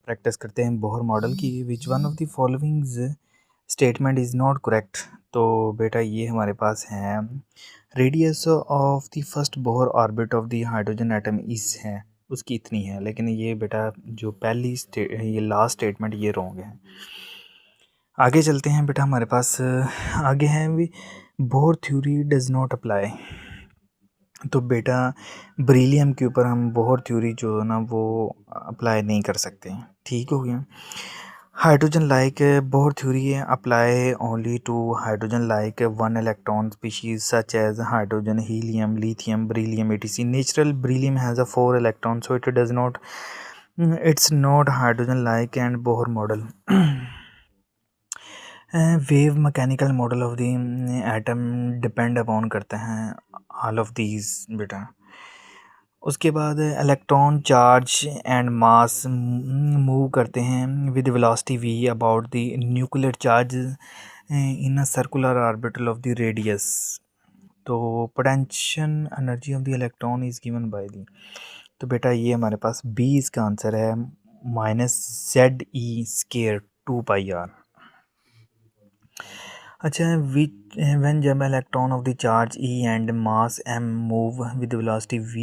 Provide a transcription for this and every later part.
Practice करते हैं Bohr model की। Which one of the following statement is not correct. तो बेटा ये हमारे पास है radius of the first Bohr orbit of the hydrogen atom इस है उसकी इतनी है, लेकिन ये बेटा जो पहली ये लास्ट स्टेटमेंट ये रॉन्ग है। आगे चलते हैं बेटा, हमारे पास आगे है भी Bohr theory does not apply. तो बेटा बेरिलियम के ऊपर हम बोहर थ्योरी जो है ना वो अप्लाई नहीं कर सकते हैं, ठीक हो गया। Hydrogen like Bohr theory apply only to hydrogen like one electron species such as hydrogen, helium, lithium, beryllium etc. Natural beryllium has a 4 electron, so it does not, it's not hydrogen like and Bohr model. Wave mechanical model of the atom depend upon करते हैं all of these बेटा। उसके बाद electron charge and mass move करते हैं with velocity v about the nuclear charge in a circular orbital of the radius. तो potential energy of the electron is given by the. तो बेटा ये हमारे पास बी इसका आंसर है -ZE² 2πr। अच्छा, विच व्हेन जब electron of the charge E and mass m move with velocity v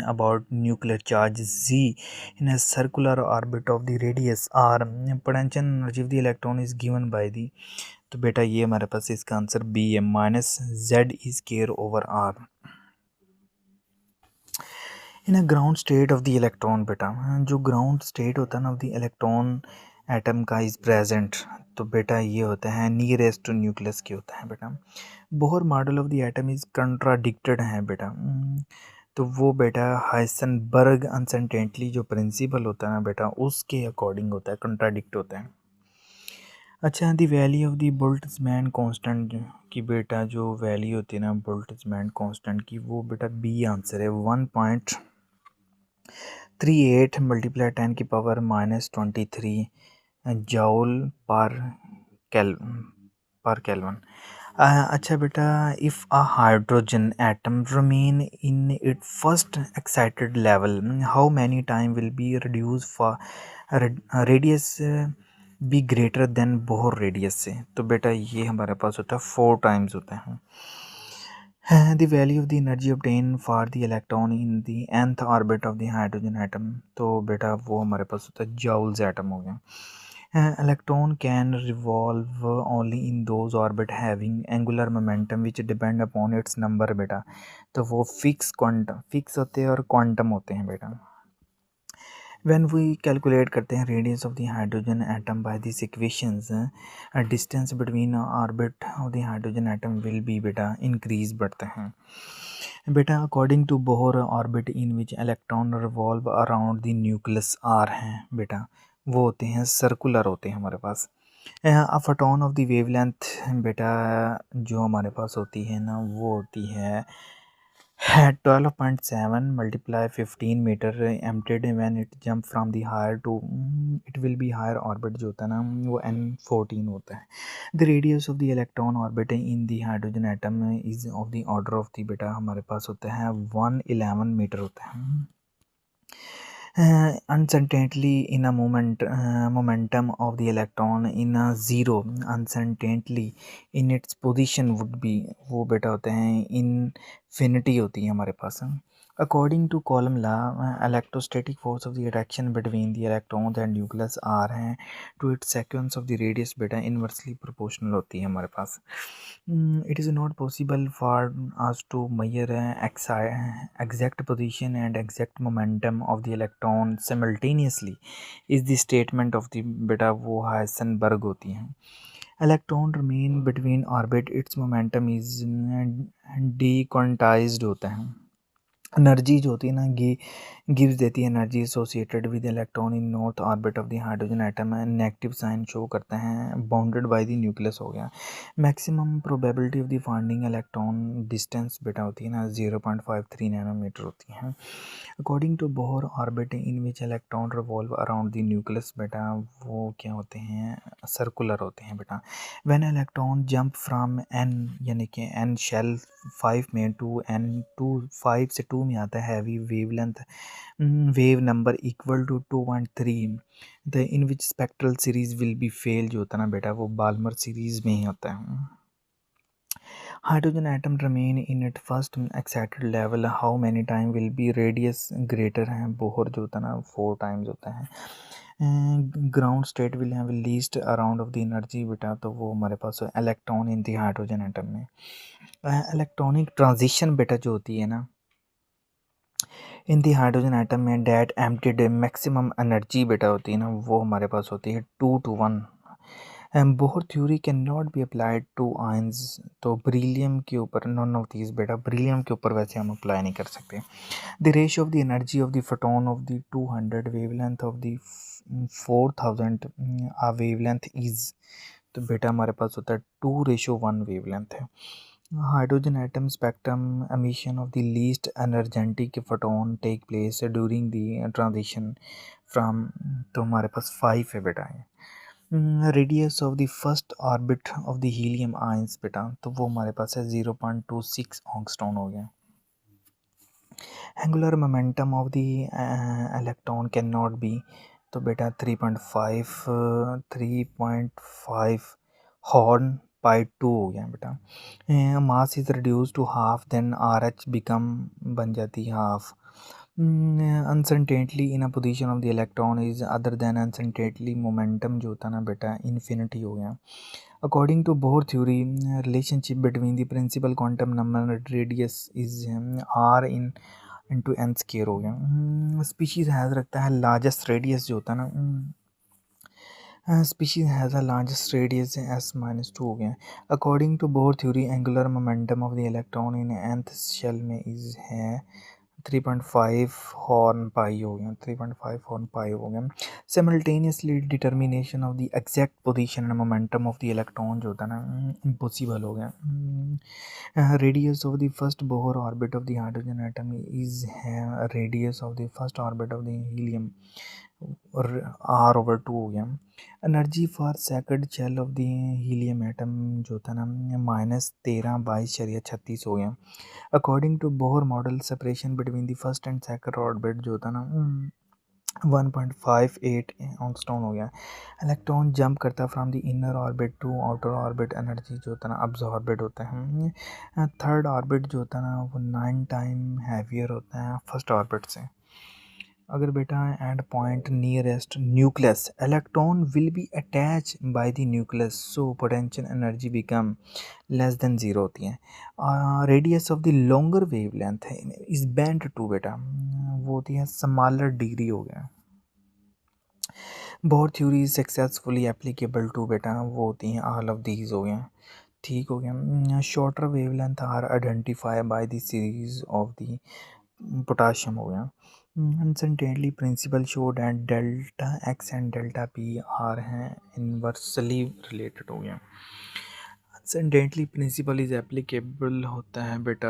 about nuclear charge z in a circular orbit of the radius r, potential energy of the electron is given by the. तो बेटा ये हमारे पास इसका answer B है -ZE²/r। In a ground state of the electron बेटा, जो ground state होता है ना ऑफ द इलेक्ट्रॉन एटम का इज़ प्रेजेंट। तो बेटा ये होता है नियरेस्ट टू न्यूक्लियस के होता है बेटा। Bohr model of the atom is contradicted है बेटा। तो वो बेटा हाइसेनबर्ग अनसर्टेनिटी जो प्रिंसिपल होता है ना बेटा उसके अकॉर्डिंग होता है, कंट्राडिक्ट होता है। अच्छा, the value of the Boltzmann constant की बेटा जो वैल्यू होती है ना बोल्ट्जमैन कांस्टेंट की, वो बेटा बी आंसर है 1.38 मल्टीप्लाई 10 की पावर -23 जूल पर केल्विन। अच्छा बेटा, if a hydrogen atom remain in its first excited level, how many time will be reduced for radius be greater than Bohr radius से। तो बेटा ये हमारे पास होता है 4 टाइम्स होता है। The value of the energy obtain for the electron in the nth orbit of the hydrogen atom. तो बेटा वो हमारे पास होता है जूल्स एटम हो गया। Electron can revolve only in those orbit having angular momentum which depend upon its number बेटा। तो वो फिक्स होते हैं और क्वांटम होते हैं बेटा। व्हेन वी कैलकुलेट करते हैं radius of the hydrogen atom by this equations, distance between orbit of the hydrogen atom will be बेटा इंक्रीज बढ़ते हैं बेटा according to Bohr orbit in which electron revolve around the nucleus are हैं बेटा, वो होते हैं सर्कुलर होते हैं हमारे पास। A photon of the wavelength बेटा जो हमारे पास होती है ना वो होती है 12.7 multiply 15 metre emitted when it jump from the higher to, it will be higher orbit जो होता है ना वो n14 होता है। The radius of the electron orbit in the hydrogen atom is of the order of the बेटा हमारे पास होता है 111 मीटर होता है। Uncertainty in a momentum of the electron in a zero, uncertainty in its position would be, वो बेटा होते हैं इनफिनिटी होती है हमारे पास। According to Coulomb law, electrostatic force of the attraction between the electrons and nucleus are हैं to its sequence of the radius बेटा इनवर्सली प्रोपोर्शनल होती है हमारे पास। It is not possible for us to measure exact position and exact momentum of the electron simultaneously is the statement of the बेटा वो Heisenberg होती हैं। Electron remain between orbit, its momentum is dequantized होता है। Energy जो होती है ना गिव्स देती है energy associated with electron in north orbit of the hydrogen atom, negative sign show करते हैं बाउंडेड बाय द न्यूक्लियस हो गया। Maximum probability of the finding electron distance बेटा होती है ना 0.53 नैनोमीटर होती है। According to Bohr orbit in which electron revolve around the nucleus बेटा वो क्या होते हैं सर्कुलर होते हैं बेटा। When electron jump from n यानी कि n शेल 5 में टू n 2 5 से 2 में आता है heavy wavelength wave number equal to 2.3, the in which spectral series will be fail जो होता है ना बेटा वो बाल्मर सीरीज में ही होता है। Hydrogen atom remain in its first excited level, how many time will be radius greater है बोहर जो होता है ना 4 times होता है। Ground state will have least around of the energy बेटा तो वो हमारे पास electron in the hydrogen atom में। इलेक्ट्रॉनिक ट्रांजिशन बेटा जो होती है ना इन दी हाइड्रोजन एटम में डेट एम्प्टीड मैक्सिमम एनर्जी बेटा होती है ना वो हमारे पास होती है 2 to 1। Bohr theory can not be applied to ions, तो ब्रिलियम के ऊपर नॉन ऑफ दीज बेटा ब्रिलियम के ऊपर वैसे हम अप्लाई नहीं कर सकते। The ratio of the energy of the photon of the 200 wavelength of the 4000 wavelength is, तो बेटा हमारे पास होता है 2:1 वेवलेंथ है। Hydrogen atom spectrum emission of the least energetic photon take place during the transition from, तो हमारे पास 5 है बेटा है। Radius of the first orbit of the helium ions बेटा तो वो हमारे पास है 0.26 ऑंगस्ट्रॉन हो गया। Angular momentum of the electron can not be, तो बेटा 3.5 हॉर्न पाई 2 हो गया बेटा। Mass is reduce to half then r h become बन जाती है half. Uncertainly in a position of the electron is other than uncertainly momentum जो होता है ना बेटा इन्फिनिटी हो गया। According to Bohr theory relationship between the principal quantum number radius is r in into N square हो गया। Species has रखता है लार्जेस्ट रेडियस जो होता है ना species has a largest radius S-2 हो गया। According to Bohr theory angular momentum of the electron in nth shell में इज है 3.5 हॉर्न पाई हो गया 3.5 हॉर्न पाई हो गया। Simultaneously determination of the exact position and momentum of the electron जो होता है ना इम्पॉसिबल हो गया। Radius of the first Bohr orbit of the hydrogen atom is है radius of the first orbit of the helium और R/2 हो गया। Energy for second shell of the helium atom जो होता है ना -13/22.36 हो गया। According to Bohr model separation between the first and second orbit जो होता है ना 1.58 ऑंगस्ट्रॉन हो गया। इलेक्ट्रॉन जंप करता है from the inner orbit to outer orbit, energy जो होता है ना अब्जॉर्बेड होता है। थर्ड ऑर्बिट जो होता है ना वो 9 टाइम हैवियर होता है फर्स्ट ऑर्बिट से। अगर बेटा end point nearest nucleus electron will be attach by the nucleus so potential energy become less than zero होती है। Radius of the longer wavelength है इज बैंड टू बेटा वो होती है स्मॉलर डिग्री हो गया। Bohr theory is successfully applicable to बेटा वो होती हैं ऑल ऑफ दीज हो गया। ठीक हो गया। Shorter wavelength are identify by the series of the potassium हो गया। Uncertainly principle show that delta x and delta p are हैं इनवर्सली रिलेटेड हो गया। अनसर्टेनली प्रिंसिपल इज एप्लीकेबल होता है बेटा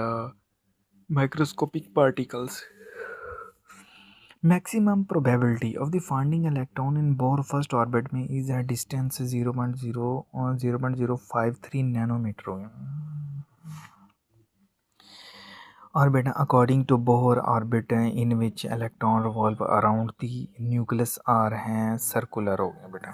microscopic particles. Maximum probability of the finding electron in Bohr first orbit में is a distance 0.053 nanometer हो गया। और बेटा according to Bohr orbit in which electron revolve around the nucleus are हैं circular हो गया बेटा।